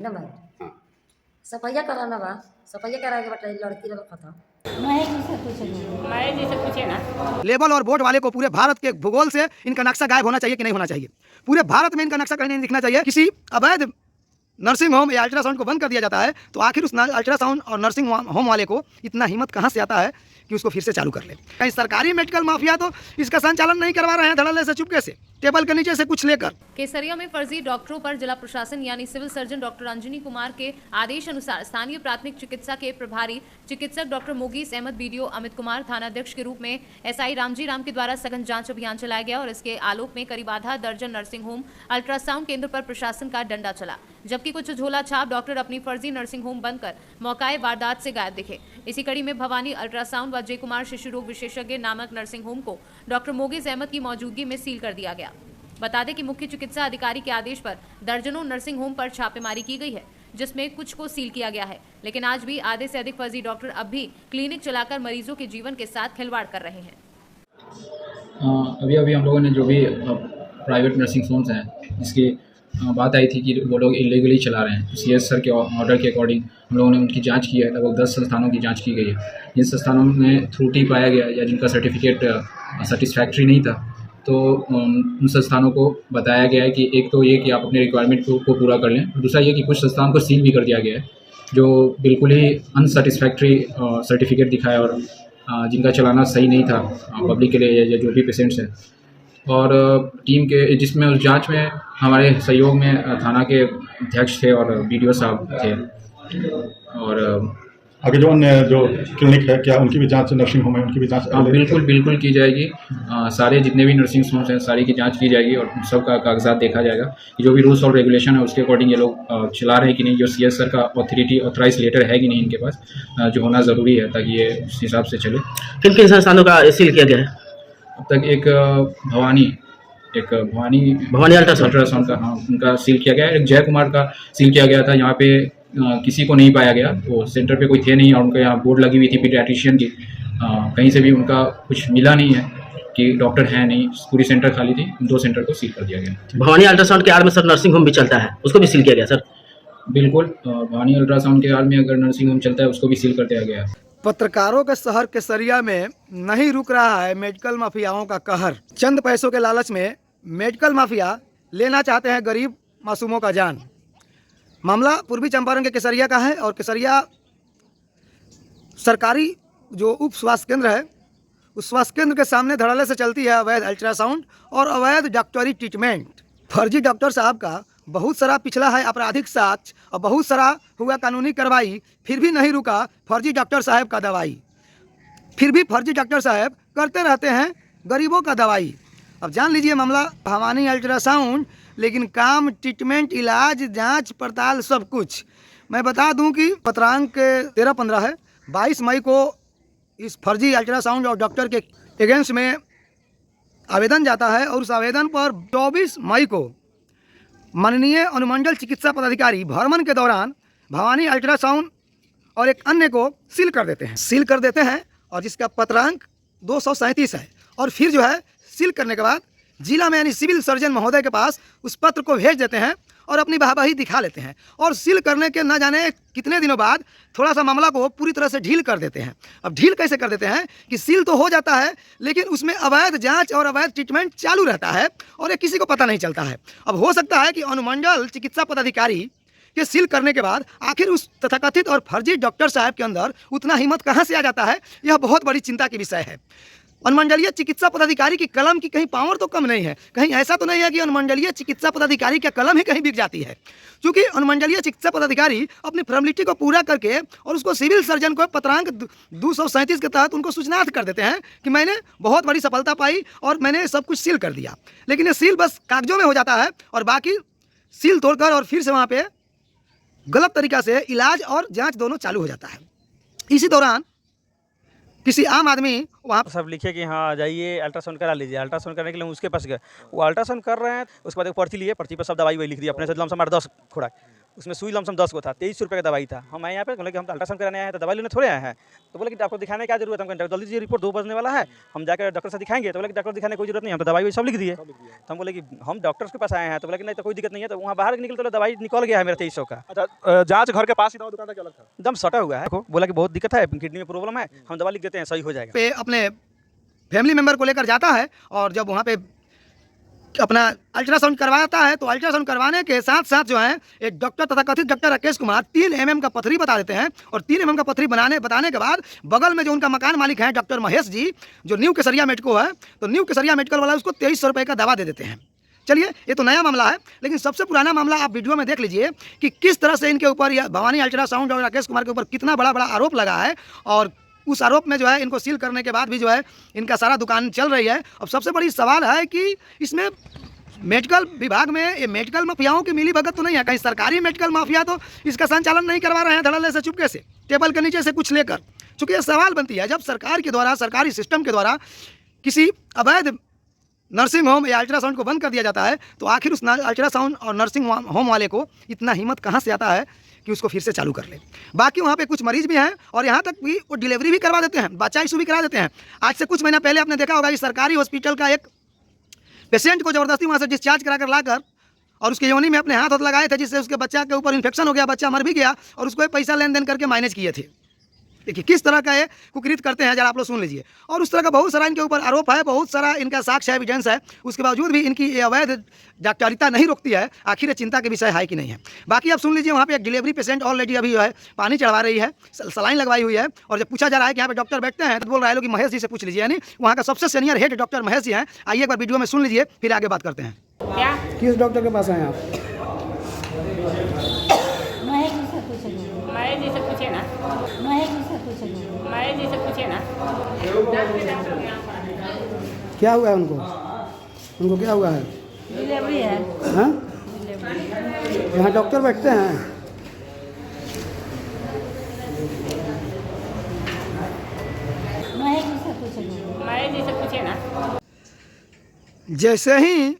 ना भाई हाँ। सफाइया कराना बा सफाइया करा के बताइए लड़की लोग खत्म मैं जैसे पूछे ना। लेबल और बोर्ड वाले को पूरे भारत के भूगोल से इनका नक्शा गायब होना चाहिए कि नहीं होना चाहिए। पूरे भारत में इनका नक्शा कहीं नहीं दिखना चाहिए। किसी अवैध नर्सिंग होम या अल्ट्रासाउंड को बंद कर दिया जाता है तो आखिर उस अल्ट्रासाउंड और नर्सिंग होम वाले को इतना हिम्मत कहाँ से आता है कि उसको फिर से चालू कर ले। कहीं सरकारी मेडिकल माफिया तो इसका संचालन नहीं करवा रहे हैं धड़ल्ले से चुपके से टेबल के नीचे से कुछ लेकर। केसरिया में फर्जी डॉक्टरों पर जिला प्रशासन यानी civil surgeon doctor Anjani Kumar के आदेश अनुसार स्थानीय प्राथमिक चिकित्सा के प्रभारी चिकित्सक डॉक्टर मोगीस अहमद बीडीओ अमित कुमार थानाध्यक्ष के रूप में एसआई रामजी राम के द्वारा सघन जांच अभियान चलाया गया और इसके आलोक में करीब आधा दर्जन नर्सिंग होम अल्ट्रासाउंड केंद्र पर प्रशासन का डंडा चला, जबकि कुछ झोला छाप डॉक्टर अपनी फर्जी नर्सिंग होम बंद कर मौकाए वारदात से गायब दिखे। इसी कड़ी में भवानी अल्ट्रासाउंड व जय कुमार शिशु रोग विशेषज्ञ नामक नर्सिंग होम को डॉक्टर मोगीस अहमद की मौजूदगी में सील कर दिया गया। बता दें कि मुख्य चिकित्सा अधिकारी के आदेश पर दर्जनों नर्सिंग होम पर छापेमारी की गई है, जिसमें कुछ को सील किया गया है, लेकिन आज भी आधे से अधिक फर्जी डॉक्टर अब भी क्लिनिक चलाकर मरीजों के जीवन के साथ खिलवाड़ कर रहे हैं। अभी हम लोगों ने जो भी प्राइवेट नर्सिंग होम्स हैं इसकी बात आई थी कि वो लोग इलीगली चला रहे हैं। सीएस सर के ऑर्डर के अकॉर्डिंग हम लोगों ने उनकी जांच की है। लगभग 10 संस्थानों की जांच की गई है। जिन संस्थानों में त्रुटि पाया गया या जिनका सर्टिफिकेट सेटिस्फैक्ट्री नहीं था तो उन संस्थानों को बताया गया है कि एक तो ये कि आप अपने रिक्वायरमेंट को पूरा कर लें, दूसरा ये कि कुछ संस्थानों को सील भी कर दिया गया है जो बिल्कुल ही अनसेटिस्फैक्ट्री सर्टिफिकेट दिखाए और जिनका चलाना सही नहीं था पब्लिक के लिए या जो भी पेशेंट्स हैं। और टीम के जिसमें उस जांच में हमारे सहयोग में थाना के अध्यक्ष थे और बीडीओ साहब थे। और आगे जो अन्य जो क्लिनिक है क्या उनकी भी जांच, नर्सिंग होम है उनकी भी जांच बिल्कुल की जाएगी। सारे जितने भी नर्सिंग होम्स हैं सारी की जांच की जाएगी और सबका कागजात देखा जाएगा कि जो भी रूल्स और रेगुलेशन है उसके अकॉर्डिंग ये लोग चला रहे हैं कि नहीं, जो सीएस सर का ऑथराइज लेटर है कि नहीं इनके पास, जो होना ज़रूरी है ताकि ये उस हिसाब से चले। किन किन संस्थानों का सील किया गया है अब तक? एक भवानी अल्ट्रासाउंड का, हाँ, उनका सील किया गया है। एक जय कुमार का सील किया गया था। यहाँ पे किसी को नहीं पाया गया, वो सेंटर पे कोई थे नहीं और उनके यहाँ बोर्ड लगी हुई थी पीडियाट्रिशियन की, कहीं से भी उनका कुछ मिला नहीं है कि डॉक्टर है नहीं, पूरी सेंटर खाली थी। 2 सेंटर को सील कर दिया गया। भवानी अल्ट्रासाउंड के आड़ में सर नर्सिंग होम भी चलता है, उसको भी सील किया गया सर? बिल्कुल, भवानी अल्ट्रासाउंड के आड़ में अगर नर्सिंग होम चलता है उसको भी सील कर दिया गया। पत्रकारों के शहर केसरिया में नहीं रुक रहा है मेडिकल माफियाओं का कहर। चंद पैसों के लालच में मेडिकल माफिया लेना चाहते हैं गरीब मासूमों का जान। मामला पूर्वी चंपारण के केसरिया का है और केसरिया सरकारी जो उप स्वास्थ्य केंद्र है उस स्वास्थ्य केंद्र के सामने धड़ल्ले से चलती है अवैध अल्ट्रासाउंड और अवैध डॉक्टरी ट्रीटमेंट। फर्जी डॉक्टर साहब का बहुत सारा पिछला है आपराधिक साक्ष्य और बहुत सारा हुआ कानूनी कार्रवाई, फिर भी नहीं रुका फर्जी डॉक्टर साहब का दवाई। फिर भी फर्जी डॉक्टर साहब करते रहते हैं गरीबों का दवाई। अब जान लीजिए मामला भवानी अल्ट्रासाउंड, लेकिन काम, ट्रीटमेंट, इलाज, जांच पड़ताल सब कुछ। मैं बता दूं कि पत्रांक 13-15 है। 22 मई को इस फर्जी अल्ट्रासाउंड और डॉक्टर के अगेंस्ट में आवेदन जाता है और उस आवेदन पर 24 मई को माननीय अनुमंडल चिकित्सा पदाधिकारी भ्रमण के दौरान भवानी अल्ट्रासाउंड और एक अन्य को सील कर देते हैं और जिसका पत्रांक 237 है। और फिर जो है सील करने के बाद जिला में यानी सिविल सर्जन महोदय के पास उस पत्र को भेज देते हैं और अपनी वाहवाही दिखा लेते हैं और सील करने के न जाने कितने दिनों बाद थोड़ा सा मामला को पूरी तरह से ढील कर देते हैं। अब ढील कैसे कर देते हैं कि सील तो हो जाता है लेकिन उसमें अवैध जांच और अवैध ट्रीटमेंट चालू रहता है और ये किसी को पता नहीं चलता है। अब हो सकता है कि अनुमंडल चिकित्सा पदाधिकारी के सील करने के बाद आखिर उस तथाकथित और फर्जी डॉक्टर साहब के अंदर उतना हिम्मत कहाँ से आ जाता है, यह बहुत बड़ी चिंता की विषय है। अनुमंडलीय चिकित्सा पदाधिकारी की कलम की कहीं पावर तो कम नहीं है, कहीं ऐसा तो नहीं है कि अनुमंडलीय चिकित्सा पदाधिकारी का कलम ही कहीं बिक जाती है। क्योंकि अनुमंडलीय चिकित्सा पदाधिकारी अपनी फॉर्मेलिटी को पूरा करके और उसको सिविल सर्जन को पत्रांक 237 के तहत उनको सूचनार्थ कर देते हैं कि मैंने बहुत बड़ी सफलता पाई और मैंने सब कुछ सील कर दिया। लेकिन ये सील बस कागजों में हो जाता है और बाकी सील तोड़कर और फिर से वहाँ पर गलत तरीका से इलाज और जाँच दोनों चालू हो जाता है। इसी दौरान किसी आम आदमी वहाँ सब लिखे कि हाँ जाइए अल्ट्रासाउंड करा लीजिए। अल्ट्रासाउंड करने के लिए उसके पास गए, वो अल्ट्रासाउंड कर रहे हैं, उसके बाद एक पर्ची लिए, पर्ची पर सब दवाई वही लिख दी अपने से, लमसम 8-10 खुराक। उसमें सुई लमसम 10 को था, 2300 रुपये का दवाई था। हम आए यहाँ पे बोले कि हम तो अल्ट्रासाउंड कराने आए हैं, तो दवाई लेने थोड़े आए हैं। तो बोले कि आपको दिखाने की क्या जरूरत है? हम जल्दी दीजिए रिपोर्ट, 2 बजने वाला है, हम जाकर डॉक्टर से दिखाएंगे। तो बोले कि डॉक्टर दिखाने की कोई जरूरत नहीं, हम तो दवाई सब लिख दिए। तो हम बोले कि हम डॉक्टर के पास आए हैं। तो बोले कि नहीं तो कोई दिक्कत नहीं है। तो वहाँ बाहर निकलते तो दवाई निकल गया है मेरा 2300 का। अच्छा, जांच घर के पास ही दवा दुकान था, क्या लगता है? एकदम सटा हुआ है। बोला कि बहुत दिक्कत है, किडनी में प्रॉब्लम है, हम दवा लिख देते हैं, सही हो जाएगा। पे अपने फैमिली मेम्बर को लेकर जाता है और जब वहाँ पे अपना अल्ट्रासाउंड करवाता है तो अल्ट्रासाउंड करवाने के साथ साथ जो है एक डॉक्टर तथा कथित डॉक्टर राकेश कुमार 3 mm का पथरी बता देते हैं। और 3 mm का पथरी बताने के बाद बगल में जो उनका मकान मालिक है डॉक्टर महेश जी, जो न्यू केसरिया मेडिको है, तो न्यू केसरिया मेडिकल वाला उसको 2300 रुपये का दवा दे देते हैं। चलिए, ये तो नया मामला है, लेकिन सबसे पुराना मामला आप वीडियो में देख लीजिए कि किस तरह से इनके ऊपर या भवानी अल्ट्रासाउंड और राकेश कुमार के ऊपर कितना बड़ा बड़ा आरोप लगा है। और उस आरोप में जो है इनको सील करने के बाद भी जो है इनका सारा दुकान चल रही है। अब सबसे बड़ी सवाल है कि इसमें मेडिकल विभाग में ये मेडिकल माफियाओं की मिली भगत तो नहीं है? कहीं सरकारी मेडिकल माफिया तो इसका संचालन नहीं करवा रहे हैं धड़ल्ले से, चुपके से, टेबल के नीचे से कुछ लेकर? चूँकि ये सवाल बनती है, जब सरकार के द्वारा, सरकारी सिस्टम के द्वारा किसी अवैध नर्सिंग होम या अल्ट्रासाउंड को बंद कर दिया जाता है, तो आखिर उस अल्ट्रासाउंड और नर्सिंग होम वाले को इतना हिम्मत कहाँ से आता है कि उसको फिर से चालू कर ले? बाकी वहाँ पे कुछ मरीज भी हैं और यहाँ तक भी वो डिलीवरी भी करवा देते हैं, बच्चा इशू भी करा देते हैं। आज से कुछ महीना पहले आपने देखा होगा कि सरकारी हॉस्पिटल का एक पेशेंट को ज़बरदस्ती वहाँ से डिस्चार्ज करा कर लाकर और उसके योनि में अपने हाथ लगाए थे, जिससे उसके बच्चा के ऊपर इन्फेक्शन हो गया, बच्चा मर भी गया और उसको पैसा लेन देन करके मैनेज किए थे। देखिए किस तरह का ये कुकृत करते हैं, जरा आप लोग सुन लीजिए। और उस तरह का बहुत सारा इनके ऊपर आरोप है, बहुत सारा इनका साक्ष्य है, एविडेंस है, उसके बावजूद भी इनकी ये अवैध डॉक्टरिता नहीं रोकती है। आखिर ये चिंता के विषय है कि नहीं है? बाकी आप सुन लीजिए, वहाँ पे एक डिलीवरी पेशेंट ऑलरेडी अभी जो है पानी चढ़वा रही है, सलाइन लगवाई हुई है। और जब पूछा जा रहा है कि यहाँ पे डॉक्टर बैठते हैं, तो बोल रहा है लोग कि महेश जी से पूछ लीजिए, यानी वहाँ का सबसे senior head doctor Mahesh ji हैं। आइए एक बार वीडियो में सुन लीजिए, फिर आगे बात करते हैं। क्या किस डॉक्टर के पास आए आप? महेश जी से पूछे, महेश जी से पूछे ना, महेश जी से पूछे, महेश जी से पूछे ना। क्या हुआ है उनको? उनको क्या हुआ है? डिलीवरी है। हाँ, यहाँ डॉक्टर बैठते हैं? महेश जी से पूछे, महेश जी से पूछे ना। जैसे ही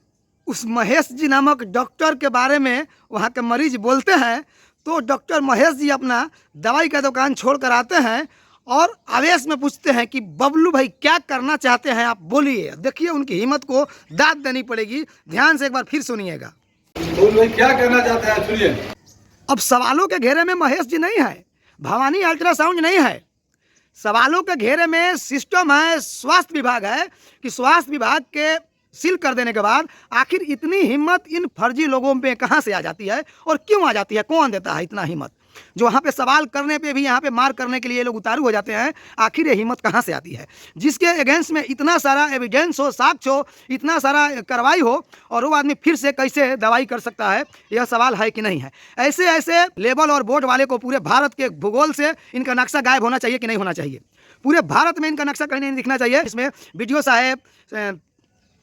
उस महेश जी नामक डॉक्टर के बारे में वहाँ के मरीज बोलते हैं, तो डॉक्टर महेश जी अपना दवाई का दुकान छोड़ कर आते हैं और आवेश में पूछते हैं कि बबलू भाई क्या करना चाहते हैं, आप बोलिए। देखिए उनकी हिम्मत को दाद देनी पड़ेगी, ध्यान से एक बार फिर सुनिएगा। बबलू भाई क्या करना चाहते हैं, सुनिए। अब सवालों के घेरे में महेश जी नहीं है, भवानी अल्ट्रासाउंड नहीं है, सवालों के घेरे में सिस्टम है, स्वास्थ्य विभाग है। कि स्वास्थ्य विभाग के सील कर देने के बाद आखिर इतनी हिम्मत इन फर्जी लोगों में कहाँ से आ जाती है और क्यों आ जाती है? कौन देता है इतना हिम्मत? जो वहाँ पे सवाल करने पे भी यहाँ पे मार करने के लिए लोग उतारू हो जाते हैं, आखिर ये हिम्मत कहाँ से आती है? जिसके अगेंस्ट में इतना सारा एविडेंस हो, साक्ष्य हो, इतना सारा कार्रवाई हो, और वो आदमी फिर से कैसे दवाई कर सकता है? यह सवाल है कि नहीं है? ऐसे ऐसे लेबल और बोर्ड वाले को पूरे भारत के भूगोल से इनका नक्शा गायब होना चाहिए कि नहीं होना चाहिए? पूरे भारत में इनका नक्शा कहीं नहीं दिखना चाहिए। इसमें बीडीओ साहब,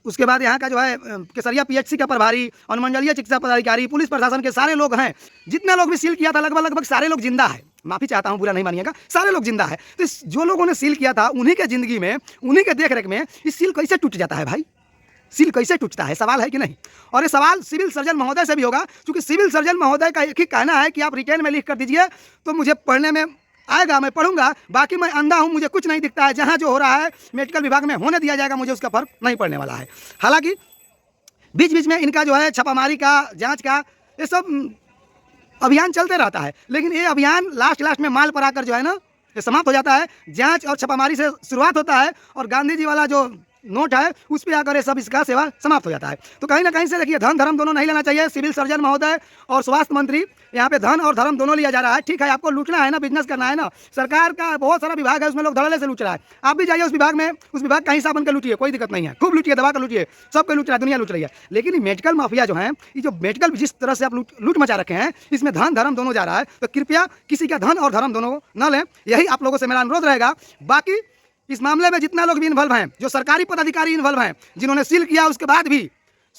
उसके बाद यहाँ का जो है केसरिया पीएचसी का प्रभारी, अनुमंडलीय चिकित्सा पदाधिकारी, पुलिस प्रशासन के सारे लोग हैं। जितने लोग भी सील किया था लगभग सारे लोग जिंदा है। माफ़ी चाहता हूँ, बुरा नहीं मानिएगा, सारे लोग जिंदा है। तो जो लोगों ने सील किया था उन्हीं के ज़िंदगी में, उन्हीं के देख रेख में इस सील कैसे टूट जाता है भाई? सील कैसे टूटता है? सवाल है कि नहीं? और ये सवाल सिविल सर्जन महोदय से भी होगा, क्योंकि सिविल सर्जन महोदय का एक ही कहना है कि आप रिटेन में लिख कर दीजिए तो मुझे पढ़ने में आएगा, मैं पढ़ूंगा, बाकी मैं अंधा हूँ, मुझे कुछ नहीं दिखता है। जहाँ जो हो रहा है मेडिकल विभाग में होने दिया जाएगा, मुझे उसका फर्क नहीं पड़ने वाला है। हालांकि बीच बीच में इनका जो है छापामारी का, जांच का, ये सब अभियान चलते रहता है, लेकिन ये अभियान लास्ट में माल पर आकर जो है ना ये समाप्त हो जाता है। जांच और छापामारी से शुरुआत होता है और गांधी जी वाला जो नोट है उस पर आकर ये सब इसका सेवा समाप्त हो जाता है। तो कहीं ना कहीं से देखिए, धन धर्म दोनों नहीं लेना चाहिए। सिविल सर्जन महोदय और स्वास्थ्य मंत्री, यहाँ पे धन और धर्म दोनों लिया जा रहा है। ठीक है, आपको लूटना है ना, बिजनेस करना है ना, सरकार का बहुत सारा विभाग है, उसमें लोग धड़ल्ले से लूट रहा है। आप भी जाइए उस विभाग में, उस विभाग का हिस्सा बनकर लूटिए, कोई दिक्कत नहीं है, खूब लूटिए, दबा कर लूटिए, सबको लूट रहा है, दुनिया लूट रही है। लेकिन ये मेडिकल माफिया जो है, ये जो मेडिकल जिस तरह से आप लूट मचा रखे हैं, इसमें धन धर्म दोनों जा रहा है। तो कृपया किसी का धन और धर्म दोनों न लें, यही आप लोगों से मेरा अनुरोध रहेगा। बाकी इस मामले में जितना लोग भी इन्वॉल्व हैं, जो सरकारी पदाधिकारी इन्वॉल्व हैं, जिन्होंने सील किया उसके बाद भी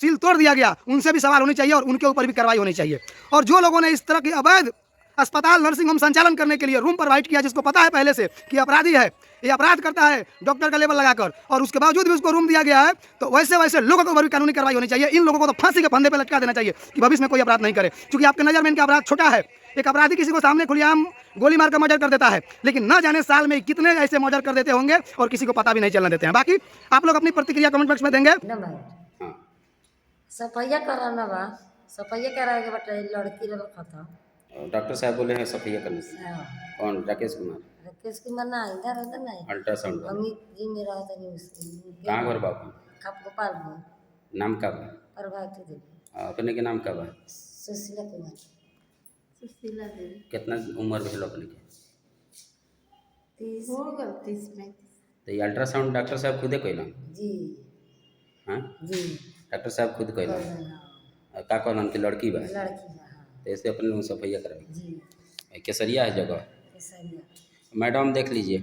सील तोड़ दिया गया, उनसे भी सवाल होनी चाहिए और उनके ऊपर भी कार्रवाई होनी चाहिए। और जो लोगों ने इस तरह की अवैध अस्पताल नर्सिंग होम संचालन करने के लिए रूम प्रोवाइड किया, जिसको पता है पहले से कि अपराधी है, ये अपराध करता है डॉक्टर का लेवल लगाकर, और उसके बावजूद भी उसको रूम दिया गया है। तो वैसे वैसे लोगों को भी कानूनी कार्रवाई होनी चाहिए। इन लोगों को तो फांसी के फंदे पर लटका देना चाहिए कि भविष्य में कोई अपराध नहीं करे, क्योंकि आपके नज़र में इनका अपराध छोटा है। एक अपराधी किसी को सामने खुलेआम गोली मार कर मर्डर कर देता है, लेकिन न जाने साल में कितने ऐसे मर्डर कर देते होंगे और किसी को पता भी नहीं चलने देते हैं। बाकी आप लोग अपनी प्रतिक्रिया कमेंट बॉक्स में देंगे। नंबर सफाइया कराना बा, सफाइया करा के बता लड़की रखा था। डॉक्टर साहब बोले हैं सफाइया करने से। हाँ, कौन? राकेश कुमार। राकेश कुमार ना इधर उधर नहीं, अल्ट्रासाउंड वाला। अमित जी मेरा होता नहीं उसकी। कहाँ घर बापू? खप गोपालपुर। नाम का बा? प्रभाती देवी। अपने के नाम का बा? सुशीला कुमार। सुशीला देवी। कितना उम्र भेल अपने के? 30 हो गल, 30 में। तो ये अल्ट्रासाउंड डॉक्टर साहब खुदे कैलन? जी हाँ जी डॉक्टर साहब खुद कैलन। हाँ, का कहलन कि लड़की बा? लड़की बा, हाँ तो ऐसे अपने लोग सफाइया करावे। जी केसरिया है जगह। केसरिया। मैडम देख लीजिए।